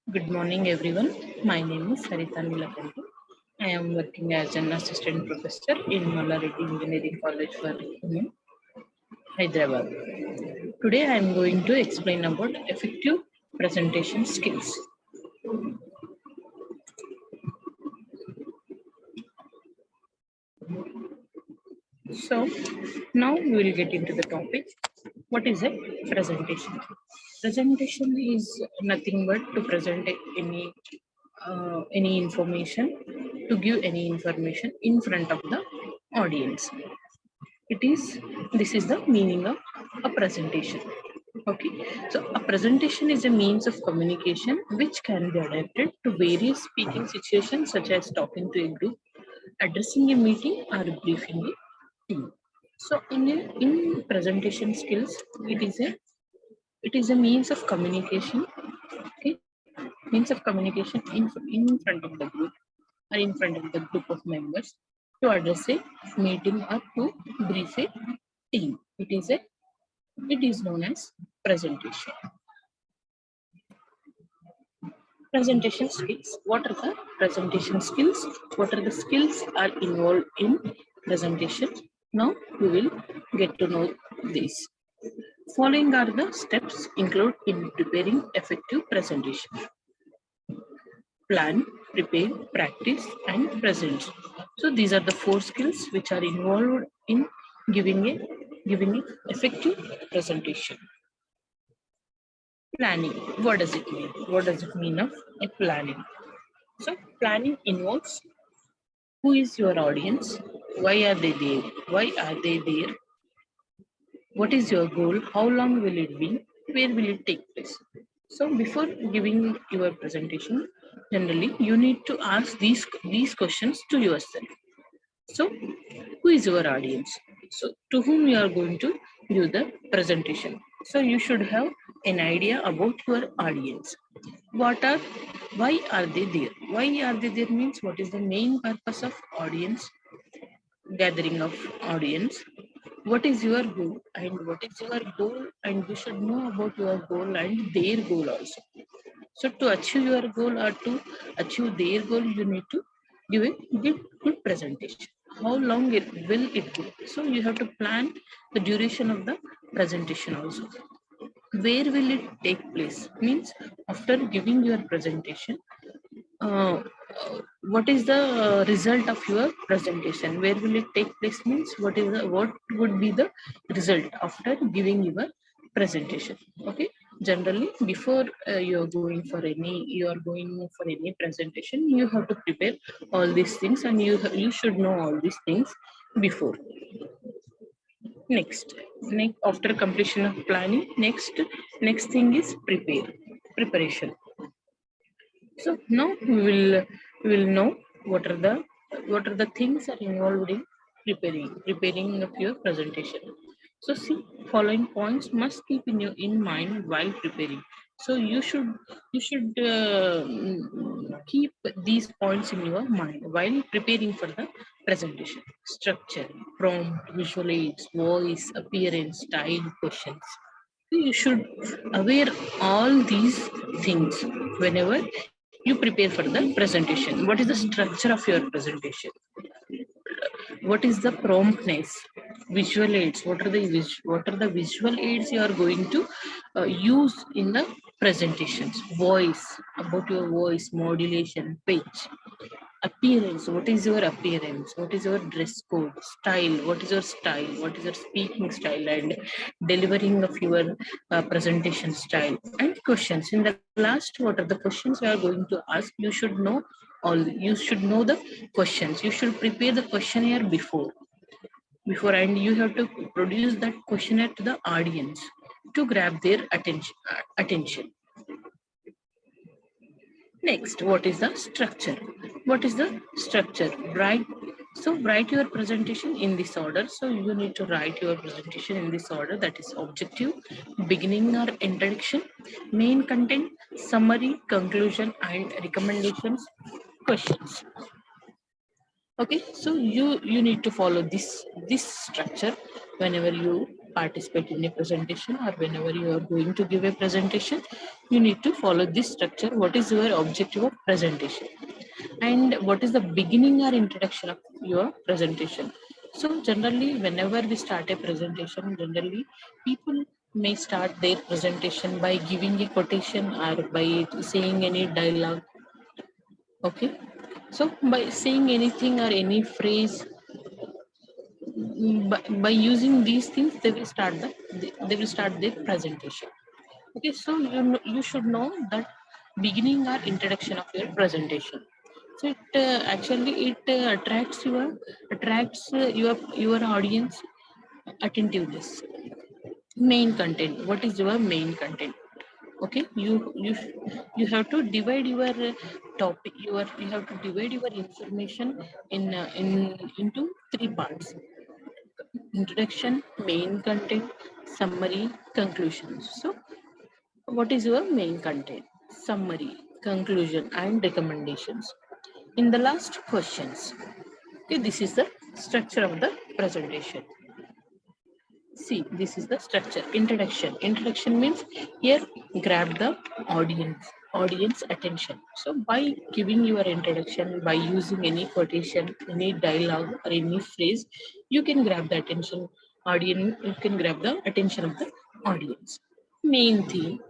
Good morning, everyone. My name is Sarita Nilakanti. I am working as an assistant professor in Mallareddy Engineering College for Women, Hyderabad. Today, I am going to explain about effective presentation skills. So, now we will get into the topic. What is a presentation? Presentation is nothing but to present any information, to give any information in front of the audience. This is the meaning of a presentation. Okay, so a presentation is a means of communication which can be adapted to various speaking situations such as talking to a group, addressing a meeting, or briefing a team. So in presentation skills, it is a means of communication. Okay, means of communication in front of the group or in front of the group of members to address a meeting or to brief a team. It is known as presentation. Presentation skills. What are the presentation skills? What are the skills are involved in presentation? Now we will get to know this. Following are the steps included in preparing effective presentation. Plan, prepare, practice, and present. So these are the 4 skills which are involved in giving a effective presentation. Planning. What does it mean? What does it mean of a planning? So planning involves who is your audience, why are they there, why are they there, what is your goal, how long will it be, where will it take place. So before giving your presentation, generally you need to ask these questions to yourself. So who is your audience? So to whom you are going to give the presentation. So you should have an idea about your audience. Why are they there? Why are they there means what is the main purpose of audience, gathering of audience? What is your goal and what is your goal, and you should know about your goal and their goal also. So to achieve your goal or to achieve their goal, you need to give a good presentation. How long will it go? So you have to plan the duration of the presentation also. Where will it take place? Means after giving your presentation, uh, what is the result of your presentation? Where will it take place? Means what would be the result after giving your presentation? Okay, generally before you are going for any presentation, you have to prepare all these things, and you should know all these things before. Next, after completion of planning, next thing is preparation. So now we will know what are the things are involved in preparing of your presentation. So see, following points must keep in mind while preparing. So you should keep these points in your mind while preparing for the presentation. Structure, prompt, visual aids, voice, appearance, style, questions. You should aware all these things whenever you prepare for the presentation. What is the structure of your presentation? What is the promptness? Visual aids. What are the visual aids you are going to use in the presentations? Voice, about your voice modulation, pitch. Appearance, what is your appearance, what is your dress code? Style, what is your style, what is your speaking style and delivering of your presentation style? And questions. In the last, what are the questions you are going to ask? You should know the questions. You should prepare the questionnaire before, and you have to produce that questionnaire to the audience to grab their attention. Next, what is the structure? What is the structure? Write your presentation in this order. So you need to write your presentation in this order. That is objective, beginning or introduction, main content, summary, conclusion, and recommendations, questions. Okay, so you need to follow this structure whenever you participate in a presentation or whenever you are going to give a presentation, you need to follow this structure. What is your objective of presentation? And what is the beginning or introduction of your presentation? So generally, whenever we start a presentation, generally people may start their presentation by giving a quotation or by saying any dialogue. Okay, so by saying anything or any phrase, by using these things, they will start their presentation. Okay, so you should know that beginning or introduction of your presentation. So it actually it attracts your audience attentiveness. Main content. What is your main content? Okay, you have to divide your topic. You have to divide your information in into three parts: introduction, main content, summary, conclusions. So what is your main content, summary, conclusion, and recommendations? In the last questions, okay, this is the structure of the presentation. See, this is the structure. Introduction. Introduction means here grab the audience attention. So by giving your introduction, by using any quotation, any dialogue, or any phrase, you can grab the attention audience. You can grab the attention of the audience. Main theme.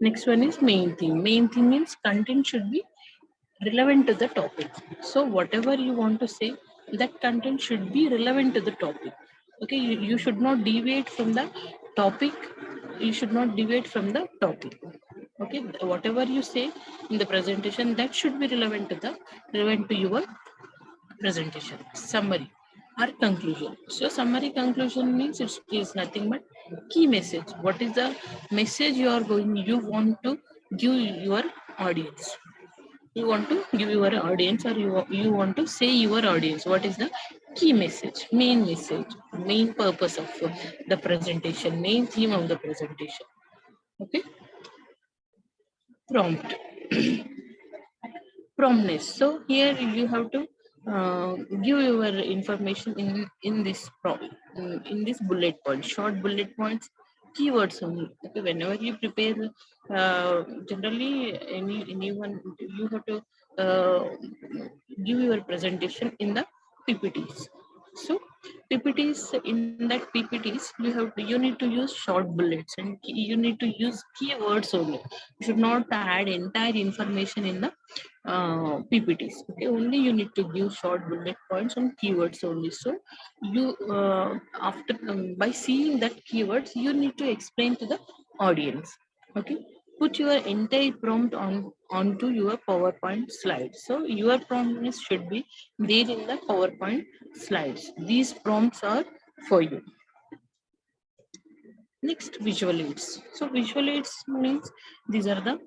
Next one is main theme. Main theme means content should be relevant to the topic. So whatever you want to say, that content should be relevant to the topic. Okay, you should not deviate from the topic. You should not deviate from the topic. Okay, whatever you say in the presentation, that should be relevant to your presentation. Summary or conclusion. So summary conclusion means it is nothing but key message. What is the message you want to give your audience? You want to give your audience, or you want to say your audience what is the key message, main purpose of the presentation, main theme of the presentation. Okay, prompt. Promptness. So here you have to give your information in this in this bullet point, short bullet points, keywords only. Okay, whenever you prepare, generally anyone, you have to uh, give your presentation in the PPTs. So PPTs, in that PPTs, you need to use short bullets, and you need to use keywords only. You should not add entire information in the PPTs. Okay, only you need to give short bullet points and keywords only. So you after by seeing that keywords, you need to explain to the audience. Okay, put your entire prompt onto your PowerPoint slides. So your promptness should be there in the PowerPoint slides. These prompts are for you. Next, visual aids. So visual aids means these are the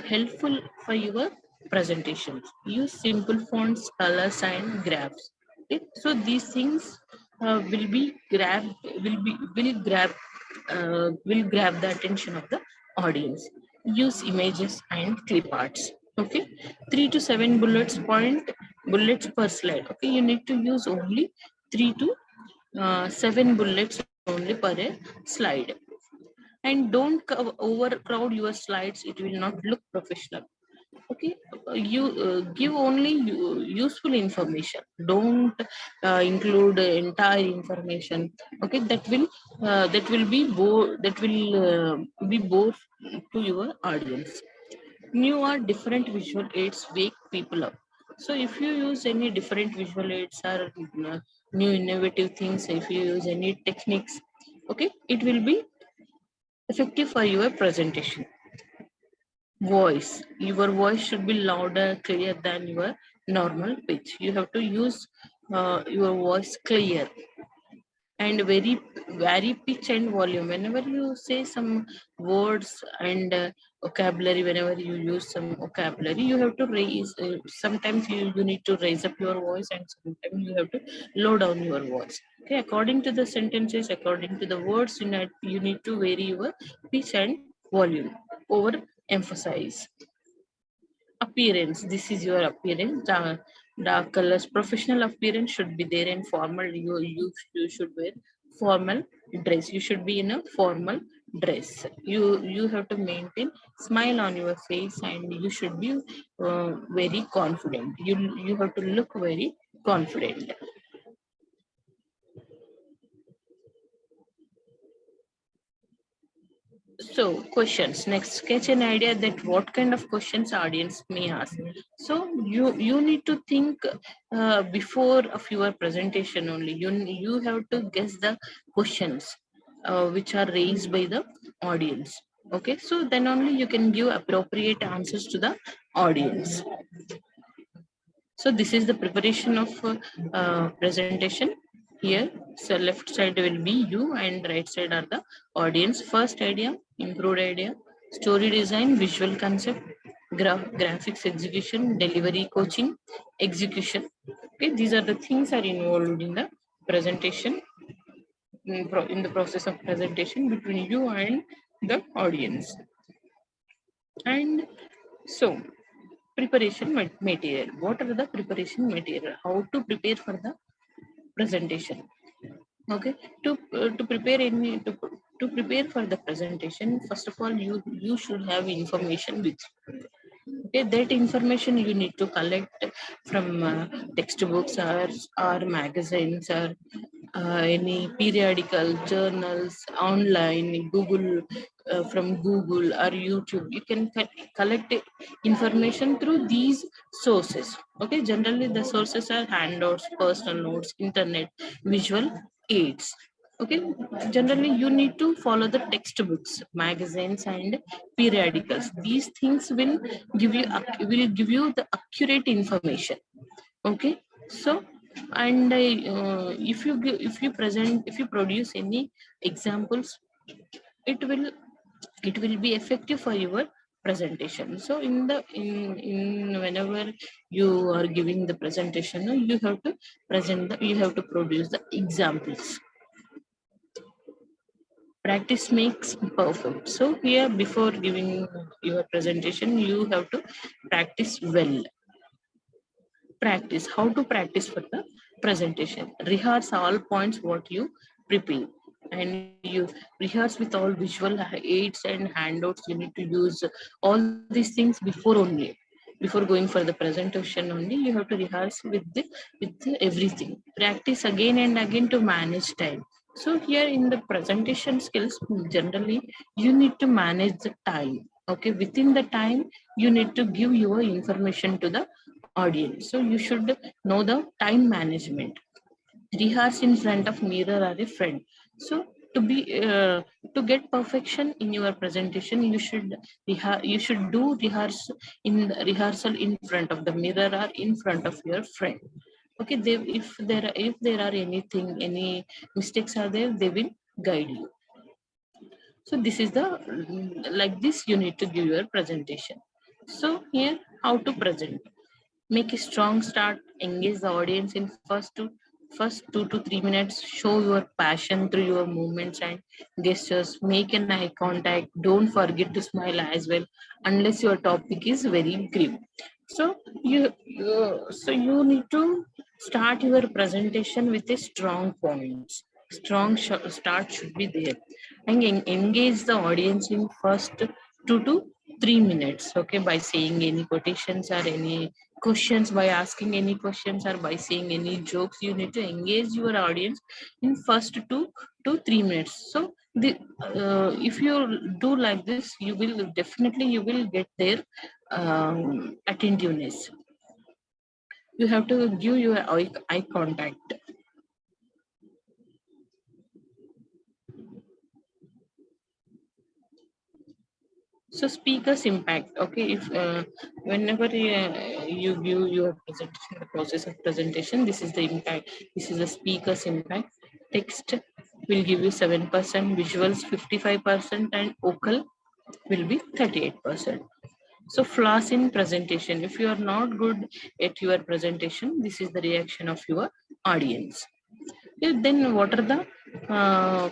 helpful for your presentations. Use simple fonts, colors, and graphs. Okay? So these things will be grab will grab the attention of the audience. Use images and clip arts. Okay, 3 to 7 bullets per slide. Okay, you need to use only 3 to 7 bullets only per a slide, and don't overcrowd your slides. It will not look professional. Okay, you give only useful information. Don't include entire information. Okay, that will be bore to your audience. New or different visual aids wake people up. So if you use any different visual aids or new innovative things, if you use any techniques, okay, it will be effective for your presentation. Voice. Your voice should be louder, clear than your normal pitch. You have to use your voice clear and very pitch and volume. Whenever you say some words and vocabulary, whenever you use some vocabulary, you have to raise. Sometimes you need to raise up your voice, and sometimes you have to low down your voice. Okay, according to the sentences, according to the words, you need to vary your pitch and volume. Over emphasize. Appearance. This is your appearance. Dark colors. Professional appearance should be there, and formal. You should wear formal dress. You should be in a formal dress. You have to maintain smile on your face, and you should be very confident. You have to look very confident. So questions. Next, sketch an idea that what kind of questions audience may ask. So you need to think before of your presentation only. You have to guess the questions which are raised by the audience. Okay, so then only you can give appropriate answers to the audience. So this is the preparation of presentation here. So left side will be you and right side are the audience. First idea, improved idea, story design, visual concept, graphics execution, delivery coaching, execution. Okay, these are the things are involved in the presentation, in the process of presentation between you and the audience. And so preparation material. What are the preparation material? How to prepare for the presentation? Okay, to prepare to prepare for the presentation, first of all, you should have information with you. Okay, that information you need to collect from textbooks or magazines or any periodical journals online, Google, from Google or YouTube. You can collect information through these sources. Okay, generally the sources are handouts, personal notes, internet, visual aids. Okay, generally you need to follow the textbooks, magazines and periodicals. These things will give you the accurate information. Okay, so and if you present, if you produce any examples, it will it will be effective for your presentation. So in whenever you are giving the presentation, you have to you have to produce the examples. Practice makes perfect. So here, before giving your presentation, you have to practice well. Practice. How to practice for the presentation? Rehearse all points what you prepare, and you rehearse with all visual aids and handouts. You need to use all these things before only. Before going for the presentation only, you have to rehearse with everything. Practice again and again to manage time. So here in the presentation skills, generally you need to manage the time. Okay, within the time you need to give your information to the audience. So you should know the time management. Rehearse in front of mirror or a friend. So to be to get perfection in your presentation, you should do rehearsal in front of the mirror or in front of your friend. Okay, if there are any mistakes are there, they will guide you. So this is the like this you need to give your presentation. So here, how to present. Make a strong start, engage the audience in first 2 to 3 minutes. Show your passion through your movements and gestures. Make an eye contact. Don't forget to smile as well, unless your topic is very grim. So you need to start your presentation with a strong points. Start should be there, and engage the audience in first 2 to 3 minutes. Okay, by saying any quotations or any questions, by asking any questions or by saying any jokes, you need to engage your audience in first 2 to 3 minutes. So if you do like this, you will get their attentiveness. You have to give your eye contact. So speakers impact. Okay, if whenever you view your presentation, the process of presentation, this is the impact. This is the speaker's impact. Text will give you 7%, visuals 55%, and vocal will be 38%. So flaws in presentation. If you are not good at your presentation, this is the reaction of your audience. Yeah, then what are the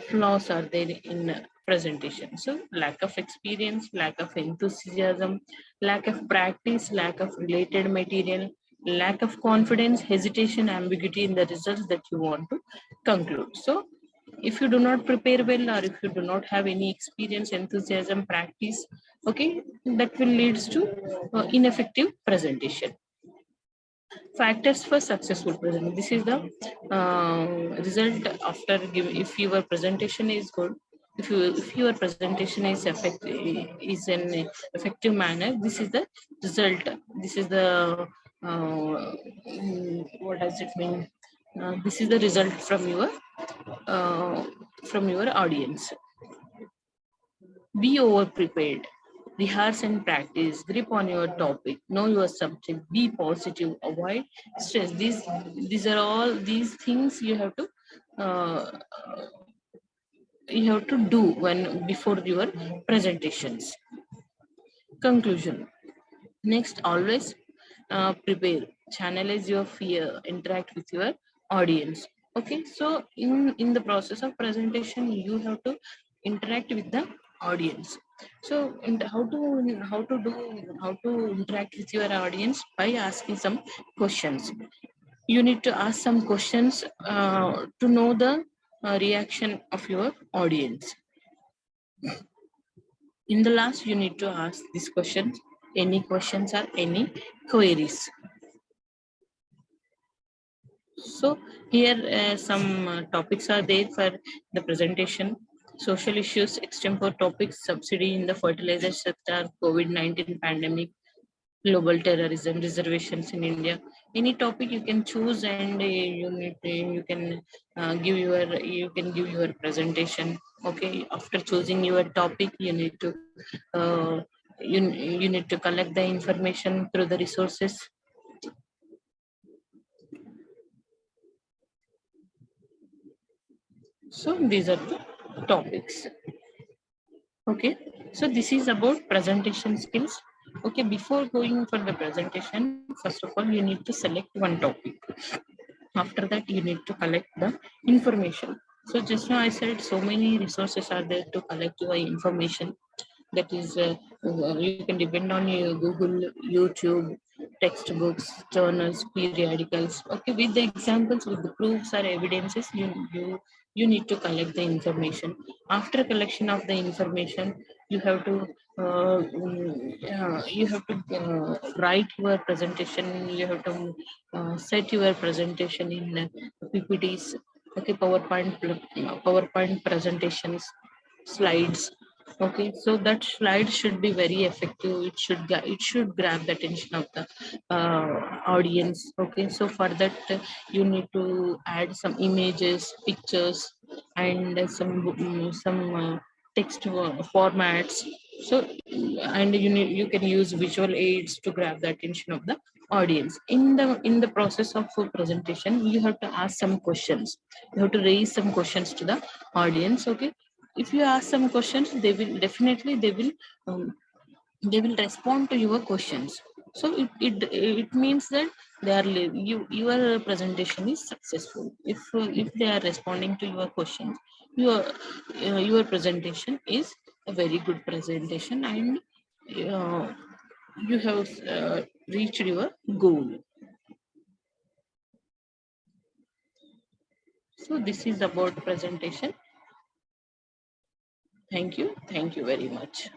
flaws are there in presentation? So lack of experience, lack of enthusiasm, lack of practice, lack of related material, lack of confidence, hesitation, ambiguity in the results that you want to conclude. So If you do not prepare well, or if you do not have any experience, enthusiasm, practice, okay, that will leads to ineffective presentation. Factors for successful presentation. This is the result after giving. If your presentation is good, if your presentation is is an effective manner, this is the result. This is the what does it mean? This is the result uh, from your audience. Be over prepared. Rehearse and practice. Grip on your topic. Know your subject. Be positive. Avoid stress. These are all these things uh, you have to do when before your presentations. Conclusion. Next, always prepare. Channelize your fear. Interact with your audience. Okay, so in the process of presentation, you have to interact with the audience. So how to interact with your audience by asking some questions. You need to ask some questions to know the reaction of your audience. In the last, you need to ask these questions, any questions or any queries. So here some topics are there for the presentation. Social issues, extempore topics, subsidy in the fertilizer sector, COVID-19 pandemic, global terrorism, reservations in India. Any topic you can choose, and you can you can give your presentation. Okay, after choosing your topic, you need to uh, you need to collect the information through the resources. So these are the topics. Okay, so this is about presentation skills. Okay, before going for the presentation, first of all, you need to select one topic. After that, you need to collect the information. So just now I said so many resources are there to collect your information. That is, you can depend on your Google, YouTube, textbooks, journals, periodicals. Okay, with the examples, with the proofs or evidences, you need to collect the information. After collection of the information, you have to write your presentation. You have to set your presentation in PPTs. Okay, PowerPoint presentations, slides. Okay, so that slide should be very effective. It should grab the attention of the audience. Okay, so for that you need to add some images, pictures, and some text formats. So and you can use visual aids to grab the attention of the audience. In the process of presentation, you have to ask some questions. You have to raise some questions to the audience. Okay, if you ask some questions, they will respond to your questions. So it means that your presentation is successful. If they are responding to your questions, your presentation is a very good presentation, and uh, you have reached your goal. So this is about presentation. Thank you very much.